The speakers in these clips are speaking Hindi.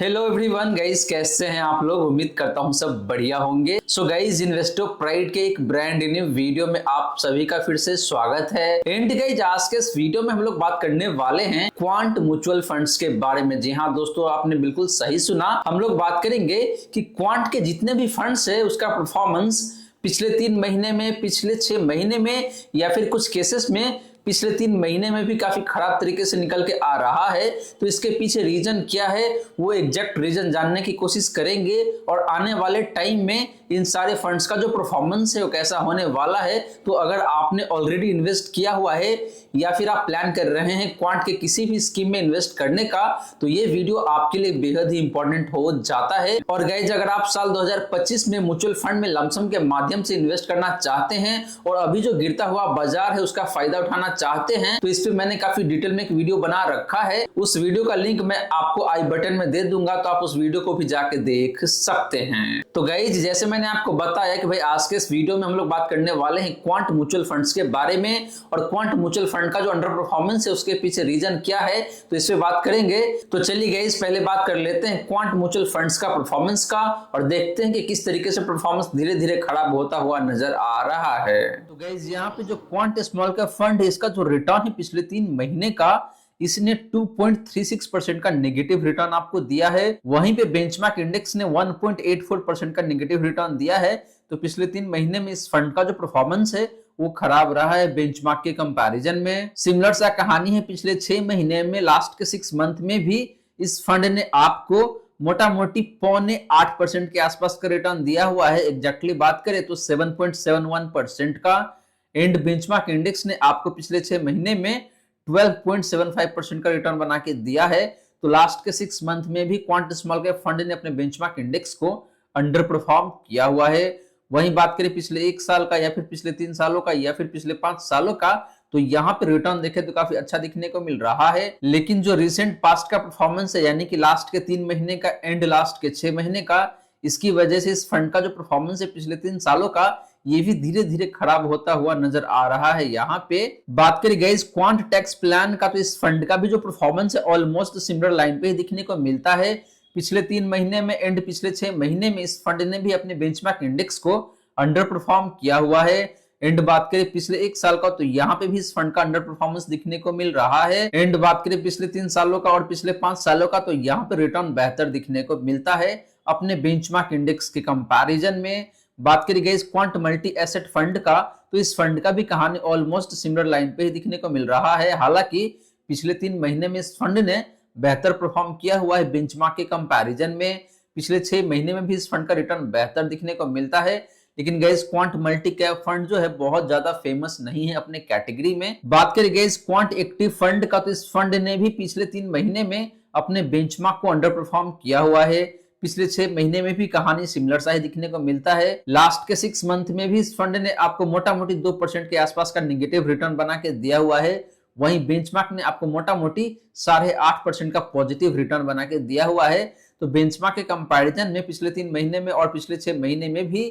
हेलो एवरीवन गाइस, कैसे हैं आप लोग। उम्मीद करता हूं सब बढ़िया होंगे। सो गाइस, इन्वेस्टो प्राइड के एक ब्रांड न्यू वीडियो में आप सभी का फिर से स्वागत है। एंड गाइस, आज के इस वीडियो में हम लोग बात करने वाले हैं क्वांट म्यूचुअल फंड्स के बारे में। जी हाँ दोस्तों, आपने बिल्कुल सही सुना। हम लोग बात करेंगे कि क्वांट के जितने भी फंड्स है उसका परफॉर्मेंस पिछले 3 महीने में, पिछले 6 महीने में, या फिर कुछ केसेस में पिछले 3 महीने में भी काफी खराब तरीके से निकल के आ रहा है। तो इसके पीछे रीजन क्या है, वो एग्जैक्ट रीजन जानने की कोशिश करेंगे और आने वाले टाइम में इन सारे फंड्स का जो परफॉर्मेंस है वो कैसा होने वाला है। तो अगर आपने ऑलरेडी इन्वेस्ट किया हुआ है या फिर आप प्लान कर रहे हैं क्वांट के किसी भी स्कीम में इन्वेस्ट करने का, तो ये वीडियो आपके लिए बेहद ही इंपॉर्टेंट हो जाता है। और गाइज, अगर आप साल 2025 में म्यूचुअल फंड में लमसम के माध्यम से इन्वेस्ट करना चाहते हैं और अभी जो गिरता हुआ बाजार है उसका फायदा उठाना चाहते हैं, तो इस पे मैंने काफी डिटेल में एक वीडियो बना रखा है। उस वीडियो का लिंक मैं आपको आई बटन में दे दूंगा, तो आप उस वीडियो को भी जाके देख सकते हैं। तो गाइज, जैसे मैंने आपको बताया कि भाई आज के इस वीडियो में हम लोग बात करने वाले हैं क्वांट म्यूचुअल फंड्स के बारे में, और क्वांट म्यूचुअल फंड का जो अंडर परफॉर्मेंस है उसके पीछे रीजन क्या है, तो इस पे बात करेंगे। तो चलिए गाइज, पहले बात कर लेते हैं क्वांट म्यूचुअल फंड्स का परफॉर्मेंस का, और देखते हैं कि किस तरीके से परफॉर्मेंस धीरे धीरे खराब होता हुआ नजर आ रहा है। तो गाइज, यहाँ पे जो क्वांट स्मॉल कैप फंड है इसका जो रिटर्न है पिछले 3 महीने का, इसने 2.36% का नेगेटिव रिटर्न आपको दिया है। वहीं पे बेंचमार्क इंडेक्स ने 1.84% का नेगेटिव रिटर्न दिया है। तो पिछले 3 महीने में इस फंड का जो परफॉर्मेंस है वो खराब रहा है बेंचमार्क के कंपैरिजन में। सिमिलर सा कहानी है पिछले 6 महीने में, लास्ट के 6 मंथ में भी इस फंड ने आपको मोटा मोटी 0.8% के आसपास का रिटर्न दिया हुआ है। एग्जैक्टली बात करें तो 7.71% का। एंड बेंचमार्क इंडेक्स ने आपको पिछले 6 महीने में 12.75% का रिटर्न बना के दिया है। तो लास्ट के 6 मंथ में भी क्वांट स्मॉल कैप फंड ने अपने बेंचमार्क इंडेक्स को अंडर परफॉर्म किया हुआ है। वहीं बात करें पिछले 1 साल का, या फिर पिछले 3 सालों का, या फिर पिछले 5 सालों का, तो यहाँ पे रिटर्न देखे तो काफी अच्छा दिखने को मिल रहा है। लेकिन जो रिसेंट पास्ट का परफॉर्मेंस है, यानी कि लास्ट के 3 महीने का एंड लास्ट के 6 महीने का, इसकी वजह से इस फंड का जो परफॉर्मेंस है पिछले 3 सालों का, ये भी धीरे धीरे खराब होता हुआ नजर आ रहा है। यहाँ पे बात करें गाइस क्वांट टैक्स प्लान का, तो इस फंड का भी जो परफॉर्मेंस है ऑलमोस्ट सिमिलर लाइन पे ही दिखने को मिलता है। पिछले 3 महीने में एंड पिछले 6 महीने में इस फंड ने भी अपने बेंचमार्क इंडेक्स को अंडर परफॉर्म किया हुआ है। एंड बात करें पिछले 1 साल का, तो यहाँ पे भी इस फंड का अंडर परफॉर्मेंस दिखने को मिल रहा है। एंड बात करें पिछले 3 सालों का और पिछले 5 सालों का, तो यहाँ पे रिटर्न बेहतर दिखने को मिलता है अपने बेंचमार्क इंडेक्स के कंपैरिजन में। बात करी गई क्वांट मल्टी एसेट फंड का, तो इस फंड का भी कहानी ऑलमोस्ट सिमिलर लाइन पे ही दिखने को मिल रहा है। हालांकि पिछले 3 महीने में इस फंड ने बेहतर परफॉर्म किया हुआ है बेंचमार्क के कंपैरिजन में। पिछले 6 महीने में भी इस फंड का रिटर्न बेहतर दिखने को मिलता है। लेकिन guys, quant multi cap fund जो है बहुत ज्यादा फेमस नहीं है अपने कैटेगरी में। बात करें गाइस क्वांट एक्टिव फंड का, तो इस फंड ने भी पिछले 3 महीने में अपने बेंचमार्क को अंडर परफॉर्म किया हुआ है। पिछले 6 महीने में भी कहानी सिमिलर सा ही दिखने को मिलता है। लास्ट के 6 मंथ में भी इस फंड ने आपको मोटा मोटी 2% के आसपास का नेगेटिव रिटर्न बना के दिया हुआ है। वहीं बेंचमार्क ने आपको मोटा मोटी 8.5% का पॉजिटिव रिटर्न बना के दिया हुआ है। तो बेंचमार्क के कंपैरिजन में पिछले 3 महीने में और पिछले 6 महीने में भी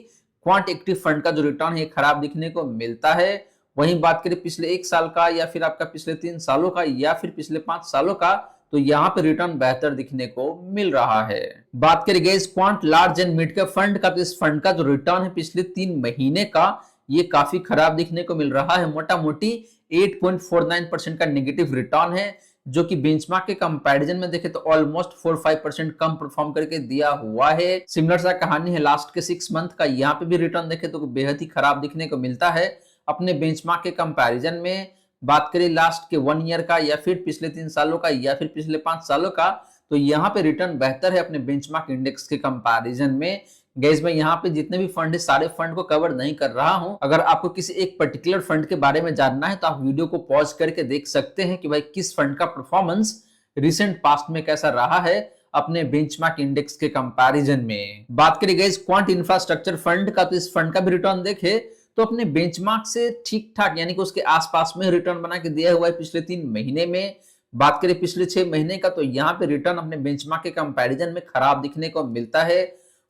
क्वांट एक्टिव फंड का जो रिटर्न है खराब दिखने को मिलता है। वहीं बात करें पिछले 1 साल का, या फिर आपका पिछले 3 सालों का, या फिर पिछले 5 सालों का, तो यहाँ पे रिटर्न बेहतर दिखने को मिल रहा है। बात करें guys quant large and mid cap fund का, तो इस फंड का जो रिटर्न है पिछले 3 महीने का, ये काफी खराब दिखने को मिल रहा है। मोटा मोटी 8.49% का नेगेटिव रिटर्न है, जो कि बेंचमार्क के कंपैरिजन में देखे तो ऑलमोस्ट 4-5% कम परफॉर्म करके दिया हुआ है। सिमिलर सा कहानी है लास्ट के 6 मंथ का, यहाँ पे भी रिटर्न देखे तो बेहद ही खराब दिखने को मिलता है अपने बेंचमार्क के कंपैरिजन में। बात करें लास्ट के 1 ईयर का, या फिर पिछले 3 सालों का, या फिर पिछले 5 सालों का, तो यहाँ पे रिटर्न बेहतर है अपने बेंचमार्क इंडेक्स के कंपैरिजन में। गाइस, मैं यहाँ पे जितने भी फंड है सारे फंड को कवर नहीं कर रहा हूं। अगर आपको किसी एक पर्टिकुलर फंड के बारे में जानना है तो आप वीडियो को पॉज करके देख सकते हैं कि भाई किस फंड का परफॉर्मेंस रिसेंट पास्ट में कैसा रहा है अपने बेंचमार्क इंडेक्स के कंपैरिजन में। बात करें गाइस क्वांट इंफ्रास्ट्रक्चर फंड का, तो इस फंड का भी रिटर्न देखे तो अपने बेंचमार्क से ठीक ठाक, यानी कि उसके आसपास में रिटर्न बना के दिया हुआ है पिछले 3 महीने में। बात करें पिछले 6 महीने का, तो यहाँ पे रिटर्न अपने बेंचमार्क के कंपैरिजन में खराब दिखने को मिलता है।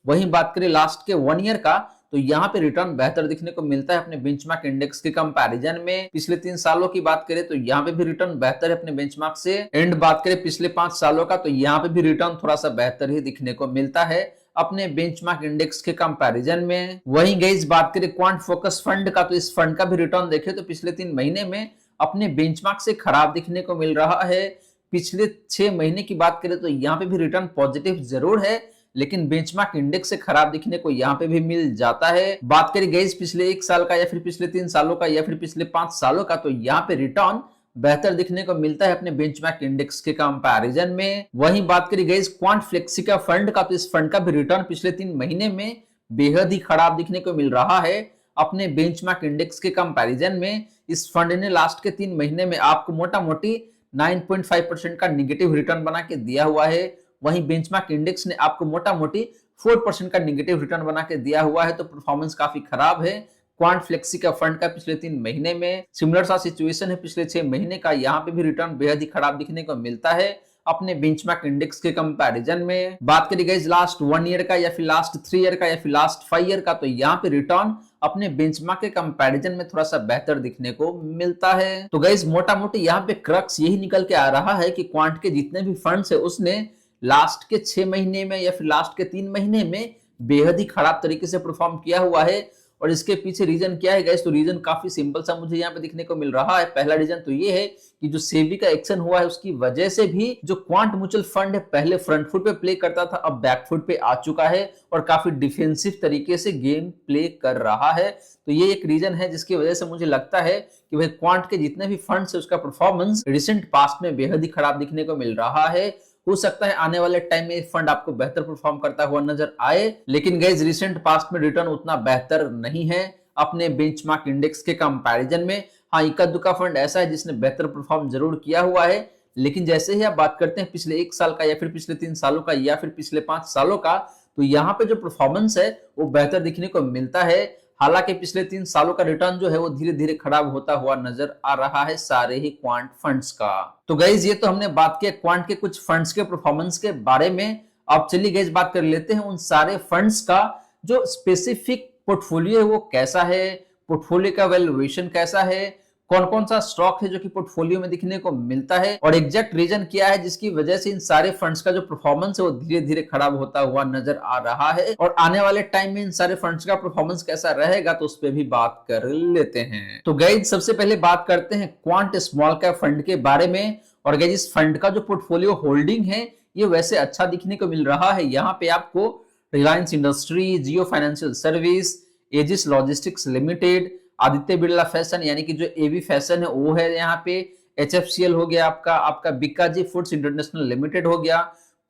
वहीं बात करें लास्ट के 1 ईयर का, तो यहाँ पे रिटर्न बेहतर दिखने को मिलता है अपने बेंचमार्क इंडेक्स के कंपैरिजन में। पिछले 3 सालों की बात करें तो यहाँ पे भी रिटर्न बेहतर है अपने बेंचमार्क से। एंड बात करें पिछले 5 सालों का तो यहाँ पे भी रिटर्न थोड़ा सा बेहतर ही दिखने को मिलता है अपने बेंचमार्क इंडेक्स के कंपैरिजन में। वहीं गाइस बात करें क्वांट फोकस फंड का, तो इस फंड का भी रिटर्न देखें तो पिछले 3 महीने में अपने बेंचमार्क से खराब दिखने को मिल रहा है। पिछले 6 महीने की बात करें तो यहाँ पे भी रिटर्न पॉजिटिव जरूर है, लेकिन बेंचमार्क इंडेक्स से खराब दिखने को यहाँ पे भी मिल जाता है। बात करें गाइस पिछले 1 साल का या फिर पिछले 3 सालों का या फिर पिछले 5 सालों का, तो यहाँ पे रिटर्न बेहतर दिखने को मिलता है अपने बेंचमार्क इंडेक्स के कंपैरिजन में। वहीं बात करें गाइस क्वांट फ्लेक्सिका फंड का, तो इस फंड का भी रिटर्न पिछले 3 महीने में बेहद ही खराब दिखने को मिल रहा है अपने बेंचमार्क इंडेक्स के कंपैरिजन में। इस फंड ने लास्ट के 3 महीने में आपको मोटा मोटी 9.5% का निगेटिव रिटर्न बना के दिया हुआ है। वहीं बेंचमार्क इंडेक्स ने आपको मोटा मोटी 4% का निगेटिव रिटर्न बना के दिया हुआ है, तो परफॉर्मेंस काफी खराब है क्वांट फ्लेक्सिका फंड का पिछले 3 महीने में। सिमिलर सा सिचुएशन है पिछले 6 महीने का, यहाँ पे भी रिटर्न बेहद ही खराब दिखने को मिलता है अपने बेंचमार्क इंडेक्स के कंपैरिजन में। बात करिए गाइस लास्ट 1 ईयर का या फिर लास्ट 3 ईयर का या फिर लास्ट 5 ईयर का, तो यहाँ पे रिटर्न अपने बेंचमार्क के कंपैरिजन में थोड़ा सा बेहतर दिखने को मिलता है। तो गाइस मोटा मोटी यहाँ पे क्रक्स यही निकल के आ रहा है कि क्वांट के जितने भी फंड्स है उसने लास्ट के 6 महीने में या फिर लास्ट के 3 महीने में बेहद ही खराब तरीके से परफॉर्म किया हुआ है। और इसके पीछे रीजन क्या है गाइस, तो रीजन काफी सिंपल सा मुझे यहाँ पे दिखने को मिल रहा है। पहला रीजन तो ये है कि जो सेबी का एक्शन हुआ है उसकी वजह से भी जो क्वांट म्यूचुअल फंड है पहले फ्रंट फुट पे प्ले करता था, अब बैक फुट पे आ चुका है और काफी डिफेंसिव तरीके से गेम प्ले कर रहा है। तो ये एक रीजन है जिसकी वजह से मुझे लगता है कि भाई क्वांट के जितने भी फंड्स है उसका परफॉर्मेंस रिसेंट पास्ट में बेहद ही खराब दिखने को मिल रहा है। हो सकता है आने वाले टाइम में फंड आपको बेहतर परफॉर्म करता हुआ नजर आए, लेकिन गाइस रिसेंट पास्ट में रिटर्न उतना बेहतर नहीं है अपने बेंचमार्क इंडेक्स के कंपैरिजन में। हाँ, इक्का दुक्का फंड ऐसा है जिसने बेहतर परफॉर्म जरूर किया हुआ है, लेकिन जैसे ही आप बात करते हैं पिछले 1 साल का या फिर पिछले 3 सालों का या फिर पिछले 5 सालों का, तो यहाँ पे जो परफॉर्मेंस है वो बेहतर दिखने को मिलता है। हालांकि पिछले 3 सालों का रिटर्न जो है वो धीरे धीरे खराब होता हुआ नजर आ रहा है सारे ही क्वांट फंड्स का। तो गाइज ये तो हमने बात की क्वांट के कुछ फंड्स के परफॉर्मेंस के बारे में। अब चलिए गाइज बात कर लेते हैं उन सारे फंड्स का जो स्पेसिफिक पोर्टफोलियो है वो कैसा है, पोर्टफोलियो का वैल्यूएशन कैसा है, कौन कौन सा स्टॉक है जो कि पोर्टफोलियो में दिखने को मिलता है और एग्जैक्ट रीजन क्या है जिसकी वजह से इन सारे फंड्स का जो परफॉर्मेंस है वो धीरे धीरे खराब होता हुआ नजर आ रहा है, और आने वाले टाइम में इन सारे फंड्स का परफॉर्मेंस कैसा रहेगा तो उस पर भी बात कर लेते हैं। तो गाइज सबसे पहले बात करते हैं क्वांट स्मॉल कैप फंड के बारे में। और गाइज इस फंड का जो पोर्टफोलियो होल्डिंग है ये वैसे अच्छा दिखने को मिल रहा है। यहाँ पे आपको Reliance industry, Jio financial service, Aegis logistics limited, Aditya Birla fashion यानी कि जो एवी फैशन है वो है, यहाँ पे एचएफसीएल हो गया, आपका बिकाजी फूड्स इंटरनेशनल लिमिटेड हो गया,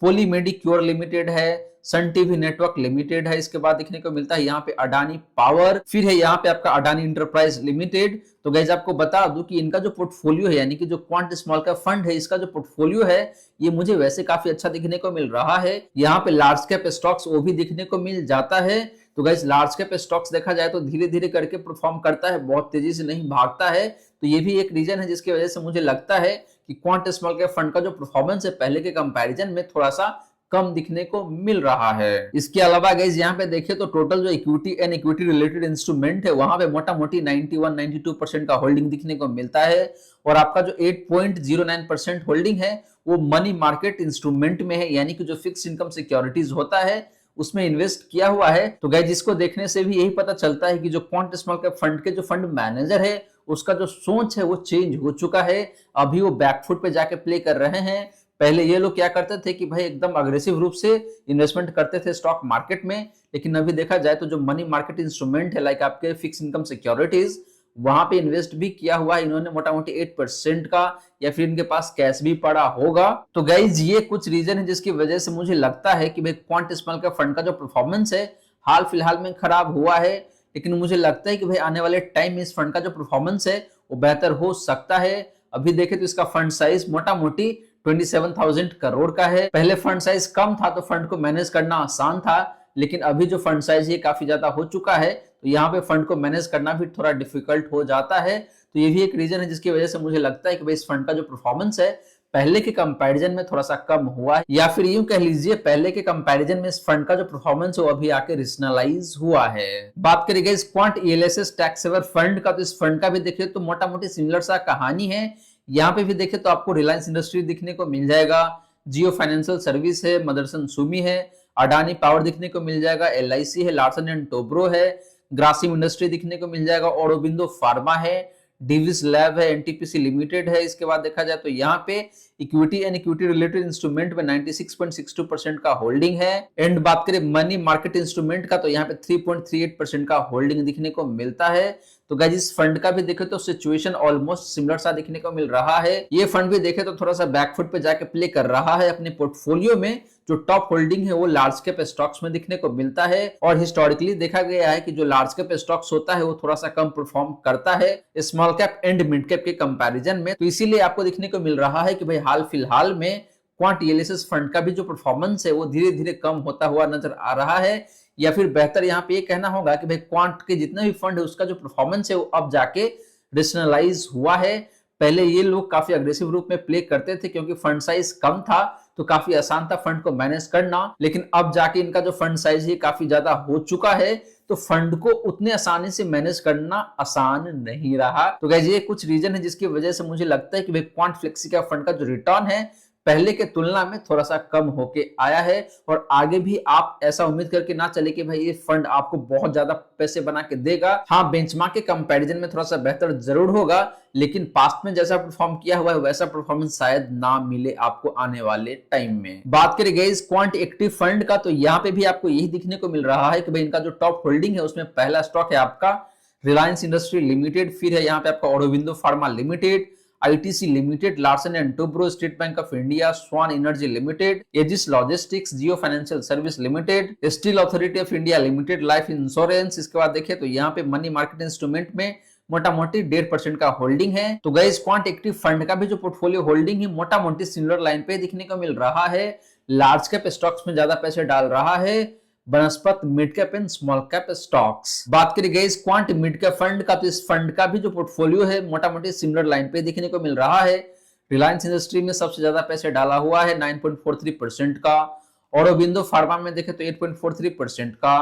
पोली मेडिक्योर लिमिटेड है, सन टीवी नेटवर्क लिमिटेड है। इसके बाद देखने को मिलता है यहाँ पे अडानी पावर, फिर है यहाँ पे आपका अडानी इंटरप्राइज लिमिटेड। तो गाइज आपको बता दूं कि इनका जो पोर्टफोलियो है यानी कि जो क्वांट स्मॉल कैप फंड है इसका जो पोर्टफोलियो है ये मुझे वैसे काफी अच्छा दिखने को मिल रहा है। यहाँ पे लार्ज कैप स्टॉक्स वो भी दिखने को मिल जाता है। तो गाइस लार्ज कैप स्टॉक्स देखा जाए तो धीरे धीरे करके परफॉर्म करता है, बहुत तेजी से नहीं भागता है। तो ये भी एक रीजन है जिसकी वजह से मुझे लगता है कि क्वांट स्मॉल कैप फंड का जो परफॉर्मेंस है पहले के कंपैरिजन में थोड़ा सा कम दिखने को मिल रहा है। इसके अलावा गाइस यहाँ पे देखिए तो टोटल जो equity and equity related instrument है वहां पे मोटा मोटी 91-92% का होल्डिंग दिखने को मिलता है, और आपका जो 8.09% होल्डिंग है वो मनी मार्केट इंस्ट्रूमेंट में है यानी कि जो फिक्स इनकम सिक्योरिटीज होता है उसमें इन्वेस्ट किया हुआ है। तो गाइस जिसको देखने से भी यही पता चलता है कि जो क्वांट स्मॉल कैप फंड के जो फंड मैनेजर है उसका जो सोच है वो चेंज हो चुका है। अभी वो बैकफुट पे जाके प्ले कर रहे हैं। पहले ये लोग क्या करते थे कि भाई एकदम अग्रेसिव रूप से इन्वेस्टमेंट करते थे स्टॉक मार्केट में, लेकिन अभी देखा जाए तो जो मनी मार्केट इंस्ट्रूमेंट है लाइक आपके फिक्स इनकम सिक्योरिटीज वहां पे इन्वेस्ट भी किया हुआ है इन्होंने मोटा मोटी 8% का, या फिर इनके पास कैश भी पड़ा होगा। तो गाइज ये कुछ रीजन है जिसकी वजह से मुझे लगता है कि भाई क्वांट स्मॉल कैप फंड का जो परफॉर्मेंस है हाल फिलहाल में खराब हुआ है, लेकिन मुझे लगता है कि भाई आने वाले टाइम में इस फंड का जो परफॉर्मेंस है वो बेहतर हो सकता है। अभी देखें तो इसका फंड साइज मोटा मोटी 27,000 करोड़ का है। पहले फंड साइज कम था तो फंड को मैनेज करना आसान था, लेकिन अभी जो फंड साइज ये काफी ज्यादा हो चुका है तो यहाँ पे फंड को मैनेज करना भी थोड़ा डिफिकल्ट हो जाता है। तो ये भी एक रीजन है जिसकी वजह से मुझे लगता है कि भाई इस फंड का जो परफॉर्मेंस है पहले के कंपैरिजन में थोड़ा सा कम हुआ है, या फिर यूं कह लीजिए पहले के कंपैरिजन में इस फंड का जो परफॉर्मेंस है वो अभी आके रिजनलाइज हुआ है। बात करेंगे इस quant ELSS tax saver fund का, तो इस फंड का भी देखिए तो मोटा मोटी सिमिलर सा कहानी है। यहाँ पे भी देखे तो आपको रिलायंस इंडस्ट्री दिखने को मिल जाएगा, जियो फाइनेंशियल सर्विस है, मदरसन सुमी है, अडानी पावर दिखने को मिल जाएगा, LIC है, लार्सन एंड टोब्रो है, ग्रासिम इंडस्ट्री दिखने को मिल जाएगा, ऑरोबिंदो फार्मा है, डिविस लैब है, NTPC लिमिटेड है। इसके बाद देखा जाए तो यहाँ पे equity and equity related instrument में 96.62% का होल्डिंग है। एंड बात करें मनी मार्केट इंस्ट्रूमेंट का, तो यहाँ पे 3.38% का होल्डिंग दिखने को मिलता है। तो गाइस इस फंड का भी देखे तो सिचुएशन ऑलमोस्ट सिमिलर सा देखने को मिल रहा है। ये फंड भी देखे तो थोड़ा सा बैकफुट पे जाके प्ले कर रहा है। अपने पोर्टफोलियो में जो टॉप होल्डिंग है वो लार्ज कैप स्टॉक्स में दिखने को मिलता है, और हिस्टोरिकली देखा गया है कि जो लार्ज कैप स्टॉक्स होता है वो थोड़ा सा कम परफॉर्म करता है small cap and mid cap के कंपैरिजन में। तो इसीलिए आपको दिखने को मिल रहा है कि भाई हाल फिलहाल में क्वांट ELSS फंड का भी जो परफॉर्मेंस है वो धीरे धीरे कम होता हुआ नजर आ रहा है, या फिर बेहतर यहाँ पे ये कहना होगा कि भाई क्वांट के जितने भी फंड है उसका जो परफॉर्मेंस है वो अब जाके रेशनलाइज हुआ है। पहले ये लोग काफी अग्रेसिव रूप में प्ले करते थे क्योंकि फंड साइज कम था, तो काफी आसान था फंड को मैनेज करना, लेकिन अब जाके इनका जो फंड साइज है काफी ज्यादा हो चुका है, तो फंड को उतने आसानी से मैनेज करना आसान नहीं रहा। तो गाइस ये कुछ रीजन है जिसकी वजह से मुझे लगता है कि भाई क्वांट फ्लेक्सी का फंड का जो रिटर्न है पहले के तुलना में थोड़ा सा कम होके आया है, और आगे भी आप ऐसा उम्मीद करके ना चले कि भाई ये फंड आपको बहुत ज्यादा पैसे बना के देगा। हाँ, बेंचमार्क के कंपैरिजन में थोड़ा सा बेहतर जरूर होगा, लेकिन पास्ट में जैसा परफॉर्म किया हुआ है वैसा परफॉर्मेंस शायद ना मिले आपको आने वाले टाइम में। बात करें गाइस क्वांट एक्टिव फंड का, तो यहाँ पे भी आपको यही दिखने को मिल रहा है कि भाई इनका जो टॉप होल्डिंग है उसमें पहला स्टॉक है आपका रिलायंस इंडस्ट्री लिमिटेड, फिर है यहाँ पे आपका Aurobindo Pharma Limited, ITC Limited, Larsen and Toubro, State Bank of India, Swan Energy Limited, Aegis Logistics, Jio financial Service Limited, Steel Authority of India Limited, Life Insurance. इसके बाद देखिए तो यहाँ पे मनी मार्केट इंस्ट्रूमेंट में मोटा मोटी 1.5% का होल्डिंग है। तो गाइस क्वांट एक्टिव फंड का भी जो पोर्टफोलियो होल्डिंग है मोटा मोटी सिमिलर लाइन पे दिखने को मिल रहा है। लार्ज कैप स्टॉक्स में ज्यादा पैसे डाल रहा है, बनस्पत mid cap and small cap stocks. बात करें guys Quant mid cap fund का, तो इस फंड का भी जो पोर्टफोलियो है मोटा मोटी सिमिलर लाइन पे दिखने को मिल रहा है। रिलायंस इंडस्ट्री में सबसे ज्यादा पैसे डाला हुआ है 9.43% का, ऑरोबिंदो फार्मा में देखे तो 8.43% का,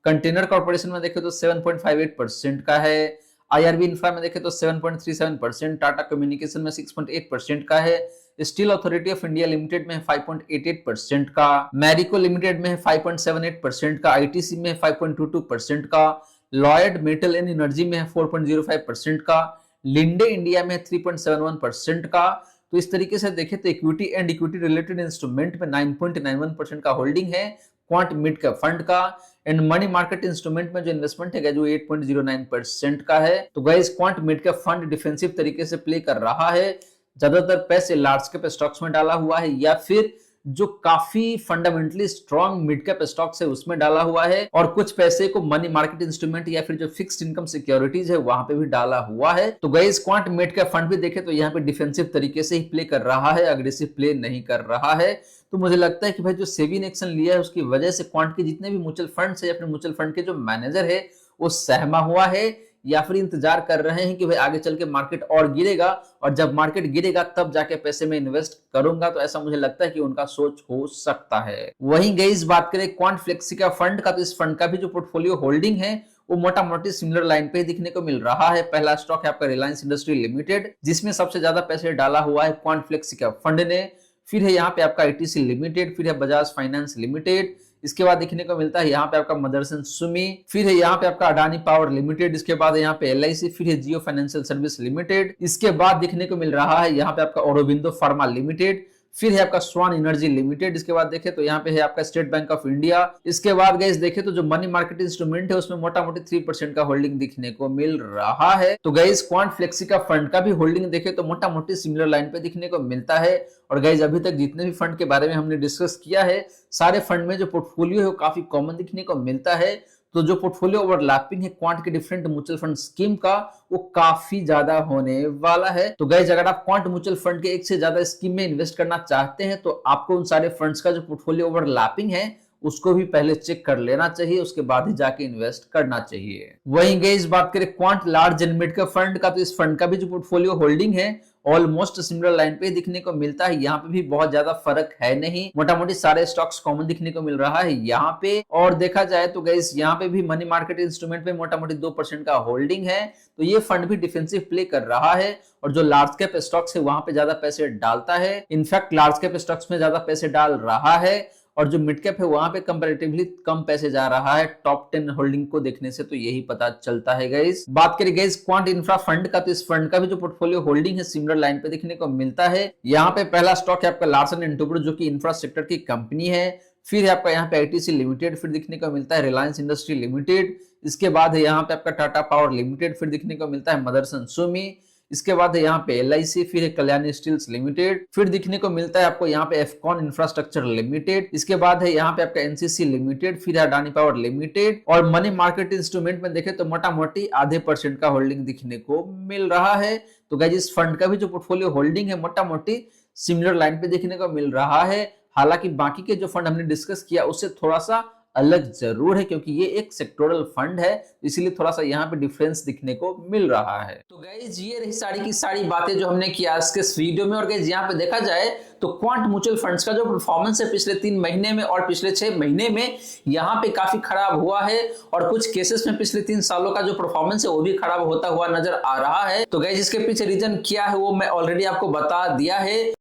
कंटेनर कॉर्पोरेशन में देखे तो 7.58% का है, IRB इंफ्रा में देखे तो 7.37%, टाटा कम्युनिकेशन में 6.8% का है, steel Authority of India limited में 5.88% का, मैरिको लिमिटेड में 5.78% का, ITC में 5.22% का, लॉयड मेटल एंड एनर्जी में 4.05% का, लिंडे इंडिया में 3.71% का। तो इस तरीके से देखें तो equity and equity related instrument में 9.91% का होल्डिंग है क्वांट मिड कैप फंड का, एंड मनी मार्केट इंस्ट्रूमेंट में जो इन्वेस्टमेंट है जो 8.09% का है। तो guys Quant mid cap fund defensive तरीके से प्ले कर रहा है, ज्यादातर पैसे लार्ज कैप स्टॉक्स में डाला हुआ है, या फिर जो काफी fundamentally strong mid cap stocks है उसमें डाला हुआ है, और कुछ पैसे को मनी मार्केट इंस्ट्रूमेंट या फिर जो फिक्स्ड इनकम सिक्योरिटीज है वहां पे भी डाला हुआ है। तो guys Quant mid cap fund भी देखे तो यहाँ पे डिफेंसिव तरीके से ही प्ले कर रहा है, अग्रेसिव प्ले नहीं कर रहा है। तो मुझे लगता है कि भाई जो सेबी ने एक्शन लिया है उसकी वजह से क्वांट के जितने भी म्यूचुअल फंड्स है या फिर म्यूचुअल फंड के जो मैनेजर है वो सहमा हुआ है, या फिर इंतजार कर रहे हैं कि भाई आगे चल के मार्केट और गिरेगा, और जब मार्केट गिरेगा तब जाके पैसे में इन्वेस्ट करूंगा। तो ऐसा मुझे लगता है कि उनका सोच हो सकता है। वहीं गाइस बात करें क्वांट फ्लेक्सी का फंड का, तो इस फंड का भी जो पोर्टफोलियो होल्डिंग है वो मोटा मोटी सिमिलर लाइन पे दिखने को मिल रहा है। पहला स्टॉक है आपका रिलायंस इंडस्ट्री लिमिटेड, जिसमें सबसे ज्यादा पैसे डाला हुआ है क्वांट फ्लेक्सी का फंड ने, फिर है यहाँ पे आपका ITC लिमिटेड, फिर है बजाज फाइनेंस लिमिटेड, इसके बाद देखने को मिलता है यहाँ पे आपका मदरसन सुमी, फिर है यहाँ पे आपका अडानी पावर लिमिटेड, इसके बाद यहाँ पे LIC, फिर है जियो फाइनेंशियल सर्विस लिमिटेड, इसके बाद देखने को मिल रहा है यहाँ पे आपका ऑरोबिंदो फार्मा लिमिटेड, फिर है आपका स्वान एनर्जी लिमिटेड, इसके बाद देखे तो यहाँ पे है आपका स्टेट बैंक ऑफ इंडिया। इसके बाद गाइस देखे तो जो मनी मार्केट इंस्ट्रूमेंट है उसमें मोटा मोटी 3% का होल्डिंग दिखने को मिल रहा है। तो गाइस क्वांट फ्लेक्सी का फंड का भी होल्डिंग देखे तो मोटा मोटी सिमिलर लाइन पे दिखने को मिलता है। और गाइस अभी तक जितने भी फंड के बारे में हमने डिस्कस किया है सारे फंड में जो पोर्टफोलियो है वो काफी कॉमन दिखने को मिलता है। तो जो पोर्टफोलियो ओवरलैपिंग है क्वांट के डिफरेंट म्यूचुअल फंड स्कीम का वो काफी ज्यादा होने वाला है। तो गाइस अगर आप क्वांट म्यूचुअल फंड के एक से ज्यादा स्कीम में इन्वेस्ट करना चाहते हैं तो आपको उन सारे फंड्स का जो पोर्टफोलियो ओवरलैपिंग है उसको भी पहले चेक कर लेना चाहिए, उसके बाद ही जाके इन्वेस्ट करना चाहिए। वहीं गाइस बात करें quant large and mid cap fund का, तो इस फंड का भी जो पोर्टफोलियो होल्डिंग है ऑलमोस्ट सिमिलर लाइन पे दिखने को मिलता है। यहाँ पे भी बहुत ज्यादा फर्क है नहीं, मोटा मोटी सारे स्टॉक्स कॉमन दिखने को मिल रहा है यहाँ पे। और देखा जाए तो गाइस यहाँ पे भी मनी मार्केट इंस्ट्रूमेंट पे मोटा मोटी 2% का होल्डिंग है, तो ये फंड भी डिफेंसिव प्ले कर रहा है और जो लार्ज कैप स्टॉक्स है वहां पे ज्यादा पैसे डालता है, इनफैक्ट लार्ज कैप स्टॉक्स में ज्यादा पैसे डाल रहा है और जो मिड कैप है वहां पे कंपैरेटिवली कम पैसे जा रहा है। टॉप 10 होल्डिंग को देखने से तो यही पता चलता है गाइस। बात करें गाइस क्वांट इंफ्रा फंड का, तो इस फंड का भी जो पोर्टफोलियो होल्डिंग है सिमिलर लाइन पे देखने को मिलता है। यहाँ पे पहला स्टॉक है आपका लार्सन एंड टुब्रो जो कि इंफ्रास्ट्रक्चर की कंपनी है। फिर है आपका यहाँ पे आईटीसी लिमिटेड, फिर दिखने को मिलता है रिलायंस इंडस्ट्री लिमिटेड। इसके बाद है यहाँ पे आपका टाटा पावर लिमिटेड, फिर दिखने को मिलता है मदरसन सुमी। इसके बाद है यहाँ पे एलआईसी, फिर है कल्याणी स्टील्स लिमिटेड, फिर दिखने को मिलता है आपको यहाँ पे एफकॉन इंफ्रास्ट्रक्चर लिमिटेड। इसके बाद है यहाँ पे आपका एनसीसी लिमिटेड, फिर है अडानी पावर लिमिटेड। और मनी मार्केट इंस्ट्रूमेंट में देखें तो मोटा मोटी आधे % का होल्डिंग दिखने को मिल रहा है। तो गाइस इस फंड का भी जो पोर्टफोलियो होल्डिंग है मोटा मोटी सिमिलर लाइन पे देखने को मिल रहा है। हालांकि बाकी के जो फंड हमने डिस्कस किया उससे थोड़ा सा अलग जरूर है, क्योंकि ये एक सेक्टोरल फंड है, इसलिए थोड़ा सा यहाँ पे डिफरेंस दिखने को मिल रहा है। तो गाइज ये रही सारी की सारी बातें जो हमने किया आज के इस वीडियो में। और गाइज यहाँ पे देखा जाए तो क्वांट म्यूचुअल फंड्स का जो परफॉर्मेंस है पिछले 3 महीने में और पिछले 6 महीने में यहाँ पे काफी खराब हुआ है, और कुछ केसेस में पिछले 3 सालों का जो परफॉर्मेंस है वो भी खराब होता हुआ नजर आ रहा है। तो गाइज इसके पीछे रीजन क्या है वो मैं ऑलरेडी आपको बता दिया है।